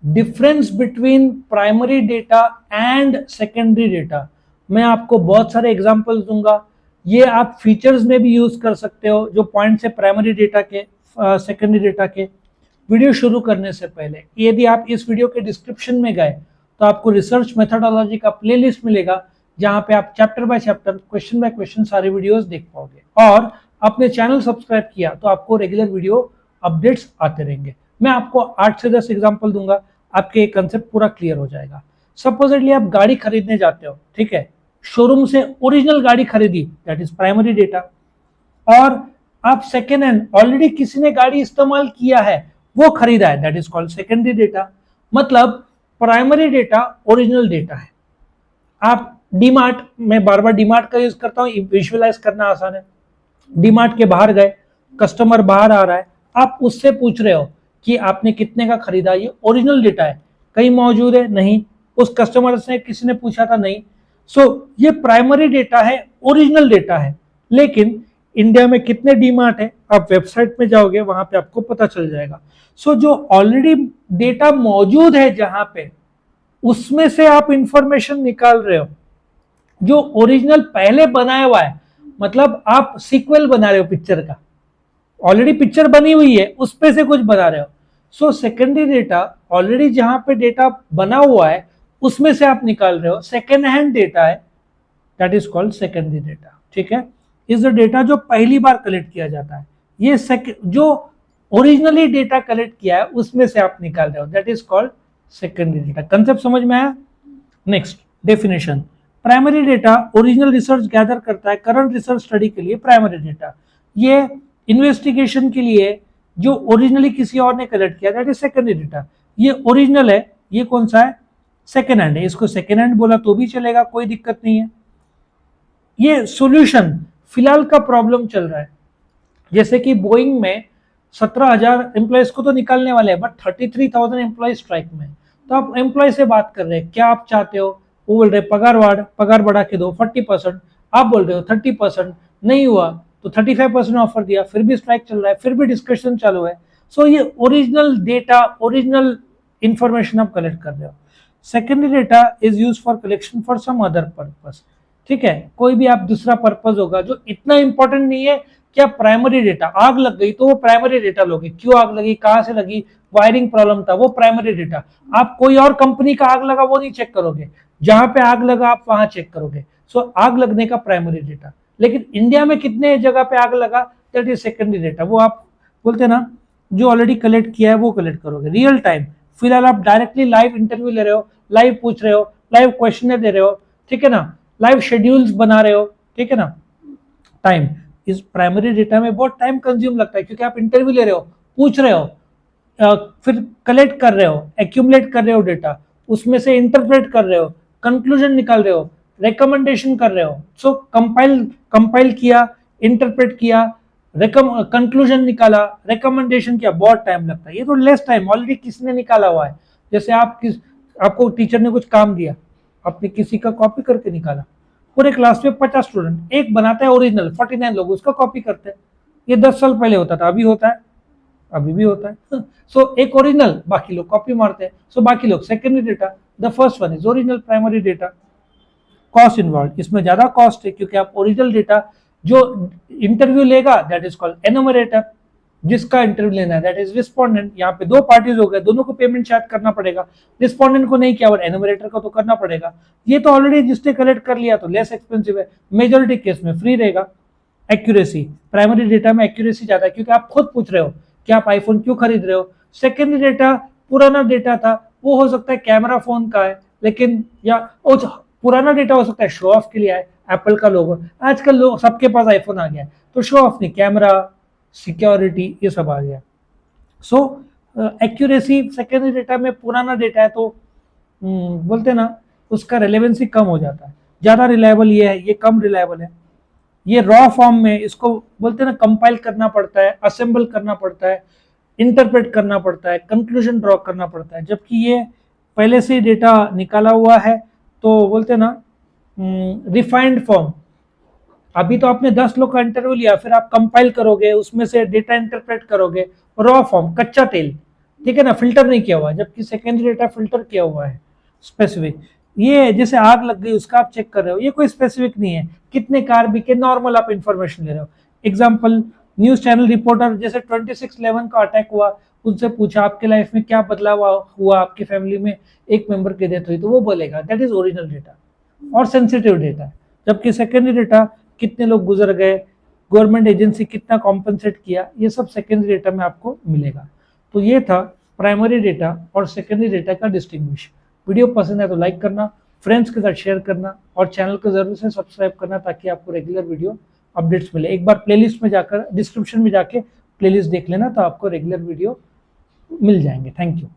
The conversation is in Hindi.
Difference between primary data and secondary data. मैं आपको बहुत सारे एग्जांपल्स दूंगा, ये आप फीचर्स में भी यूज कर सकते हो जो पॉइंट्स है प्राइमरी डेटा के, सेकेंडरी डेटा के। वीडियो शुरू करने से पहले यदि आप इस वीडियो के डिस्क्रिप्शन में गए तो आपको रिसर्च मेथोडोलॉजी का प्लेलिस्ट मिलेगा, जहां पे आप chapter by chapter, question by question सारे वीडियोस देख पाओगे। और अपने चैनल सब्सक्राइब किया तो आपको रेगुलर वीडियो अपडेट्स आते रहेंगे। मैं आपको 8 से 10 एग्जांपल दूंगा, आपके कंसेप्ट पूरा क्लियर हो जाएगा। सपोजिटली आप गाड़ी खरीदने जाते हो, ठीक है, शोरूम से ओरिजिनल गाड़ी खरीदी, दैट इज प्राइमरी डेटा। और आप सेकेंड हैंड, ऑलरेडी किसी ने गाड़ी इस्तेमाल किया है वो खरीदा है, that is called secondary data. मतलब प्राइमरी डेटा ओरिजिनल डेटा है। आप डीमार्ट, मैं बार बार डीमार्ट का यूज करता हूं, विजुअलाइज करना आसान है। डीमार्ट के बाहर गए, कस्टमर बाहर आ रहा है, आप उससे पूछ रहे हो कि आपने कितने का खरीदा, ये ओरिजिनल डेटा है। कहीं मौजूद है? नहीं। उस कस्टमर से किसी ने पूछा था? नहीं। सो ये प्राइमरी डेटा है, ओरिजिनल डेटा है। लेकिन इंडिया में कितने डीमार्ट है, आप वेबसाइट में जाओगे वहां पे आपको पता चल जाएगा। सो जो ऑलरेडी डेटा मौजूद है जहां पे, उसमें से आप इंफॉर्मेशन निकाल रहे हो। जो ओरिजिनल पहले बनाया हुआ है, मतलब आप सीक्वल बना रहे हो पिक्चर का, ऑलरेडी पिक्चर बनी हुई है उस पे से कुछ बना रहे हो। सो सेकेंडरी डेटा ऑलरेडी जहां पे डेटा बना हुआ है उसमें से आप निकाल रहे हो, सेकेंड हैंड डेटा है, that is called secondary data. ठीक है, इज द डेटा जो पहली बार कलेक्ट किया जाता है। ये जो ओरिजिनली डेटा कलेक्ट किया है उसमें से आप निकाल रहे हो, that is called secondary data. Concept समझ में आया? Next definition. Primary data original research gather करता है करंट रिसर्च स्टडी के लिए। प्राइमरी डेटा ये इन्वेस्टिगेशन के लिए जो ओरिजिनली किसी और ने कलेक्ट किया, दैट इज सेकेंडरी डेटा। ये ओरिजिनल है, ये कौन सा है? सेकेंड हैंड है। इसको सेकेंड हैंड बोला तो भी चलेगा, कोई दिक्कत नहीं है। ये सॉल्यूशन, फिलहाल का प्रॉब्लम चल रहा है, जैसे कि बोइंग में 17,000 एम्प्लॉयज को तो निकालने वाले हैं, बट 33,000 एम्प्लॉय स्ट्राइक में। तो आप एम्प्लॉय से बात कर रहे हैं, क्या आप चाहते हो? वो बोल रहे पगार बढ़ा के दो 40%, आप बोल रहे हो 30%, नहीं हुआ तो 35% ऑफर दिया, फिर भी स्ट्राइक चल रहा है, फिर भी डिस्कशन चालू है। सो ये ओरिजिनल डेटा, ओरिजिनल इंफॉर्मेशन आप कलेक्ट कर रहे हो। Secondary data is use for collection for some other purpose. ठीक है, कोई भी आप दूसरा पर्पस होगा जो इतना इंपॉर्टेंट नहीं है। क्या प्राइमरी डेटा, आग लग गई तो वो प्राइमरी डेटा लोगे, क्यों आग लगी, कहां से लगी, वायरिंग प्रॉब्लम था, वो प्राइमरी डेटा। आप कोई और कंपनी का आग लगा वो नहीं चेक करोगे, जहां पे आग लगा आप वहां चेक करोगे। सो आग लगने का प्राइमरी डेटा। लेकिन इंडिया में कितने जगह पे आग लगा, दैट इज सेकेंडरी डेटा। वो आप बोलते ना, जो ऑलरेडी कलेक्ट किया है वो कलेक्ट करोगे रियल टाइम। फिलहाल आप डायरेक्टली लाइव इंटरव्यू ले रहे हो, लाइव पूछ रहे हो, लाइव क्वेश्चन दे रहे हो, ठीक है ना, लाइव शेड्यूल्स बना रहे हो, ठीक है ना। टाइम, इस प्राइमरी डेटा में बहुत टाइम कंज्यूम लगता है, क्योंकि आप इंटरव्यू ले रहे हो, पूछ रहे हो, फिर कलेक्ट कर रहे हो, एक्यूमुलेट कर रहे हो डेटा, उसमें से इंटरप्रेट कर रहे हो, कंक्लूजन निकाल रहे हो, रिकमेंडेशन कर रहे हो। सो कंपाइल किया, इंटरप्रेट किया, कंक्लूजन निकाला, रिकमेंडेशन किया, बहुत टाइम लगता है। ये तो लेस टाइम, ऑलरेडी किसने निकाला हुआ है। जैसे आपको टीचर ने कुछ काम दिया, आपने किसी का कॉपी करके निकाला, पूरे क्लास में 50 स्टूडेंट, एक बनाता है ओरिजिनल, 49 लोग उसका कॉपी करते हैं। ये 10 साल पहले होता था, अभी होता है, अभी भी होता है। सो एक ओरिजिनल, बाकी लोग कॉपी मारते हैं। सो बाकी लोग secondary data, the first one is original primary data. Cost involve, इसमें ज्यादा कॉस्ट है, क्योंकि आप ओरिजिनल डेटा जो इंटरव्यू लेगा, दैट इज कॉल्ड एनुमरेटर। जिसका इंटरव्यू लेना है, दैट इज रिस्पोंडेंट। यहाँ पे दो पार्टीज हो गए, दोनों को पेमेंट शायद करना पड़ेगा, रिस्पोंडेंट को नहीं किया और एनुमरेटर को तो करना पड़ेगा। ये तो ऑलरेडी जिसने कलेक्ट कर लिया तो लेस एक्सपेंसिव है, मेजोरिटी केस में फ्री रहेगा। एक्यूरेसी, प्राइमरी डेटा में एक्यूरेसी ज्यादा है, क्योंकि आप खुद पूछ रहे हो कि आप आईफोन क्यों खरीद रहे हो। सेकेंडरी डेटा पुराना डेटा था, वो हो सकता है कैमरा फोन का है, लेकिन या पुराना डेटा हो सकता है शो ऑफ के लिए है, एप्पल का लोगो। आजकल लोग सबके पास आईफोन आ गया है, तो शो ऑफ नहीं, कैमरा, सिक्योरिटी, ये सब आ गया। सो एक्यूरेसी, सेकेंडरी डेटा में पुराना डेटा है तो बोलते ना उसका रिलेवेंसी कम हो जाता है। ज्यादा रिलायबल ये है, ये कम रिलायबल है। ये रॉ फॉर्म में इसको बोलते ना कंपाइल करना पड़ता है, असेंबल करना पड़ता है, इंटरप्रेट करना पड़ता है, कंक्लूजन ड्रॉ करना पड़ता है। जबकि ये पहले से डेटा निकाला हुआ है तो बोलते ना रिफाइंड फॉर्म। अभी तो आपने 10 लोग का इंटरव्यू लिया, फिर आप कंपाइल करोगे, उसमें से डेटा इंटरप्रेट करोगे, रॉ फॉर्म, कच्चा तेल। ठीक है ना, फिल्टर नहीं किया हुआ है, जबकि सेकेंडरी डेटा फिल्टर किया हुआ है स्पेसिफिक। ये जैसे आग लग गई उसका आप चेक कर रहे हो, ये कोई स्पेसिफिक नहीं है, कितने कार बिके, नॉर्मल आप इंफॉर्मेशन ले रहे हो। एग्जाम्पल, न्यूज चैनल रिपोर्टर जैसे 26/11 का अटैक हुआ, उनसे पूछा आपके लाइफ में क्या बदलाव हुआ, आपकी फैमिली में एक मेंबर की डेथ हुई, तो वो बोलेगा दैट इज ओरिजिनल डेटा और सेंसिटिव डेटा। जबकि सेकेंडरी डेटा कितने लोग गुजर गए, गवर्नमेंट एजेंसी कितना कॉम्पनसेट किया, ये सब सेकेंडरी डेटा में आपको मिलेगा। तो ये था प्राइमरी डेटा और सेकेंडरी डेटा का डिस्टिंग्विश। वीडियो पसंद है तो लाइक करना, फ्रेंड्स के साथ शेयर करना और चैनल को जरूर से सब्सक्राइब करना ताकि आपको रेगुलर वीडियो अपडेट्स मिले। एक बार प्लेलिस्ट में जाकर, डिस्क्रिप्शन में जाके प्लेलिस्ट देख लेना, तो आपको रेगुलर वीडियो मिल जाएंगे। Thank you.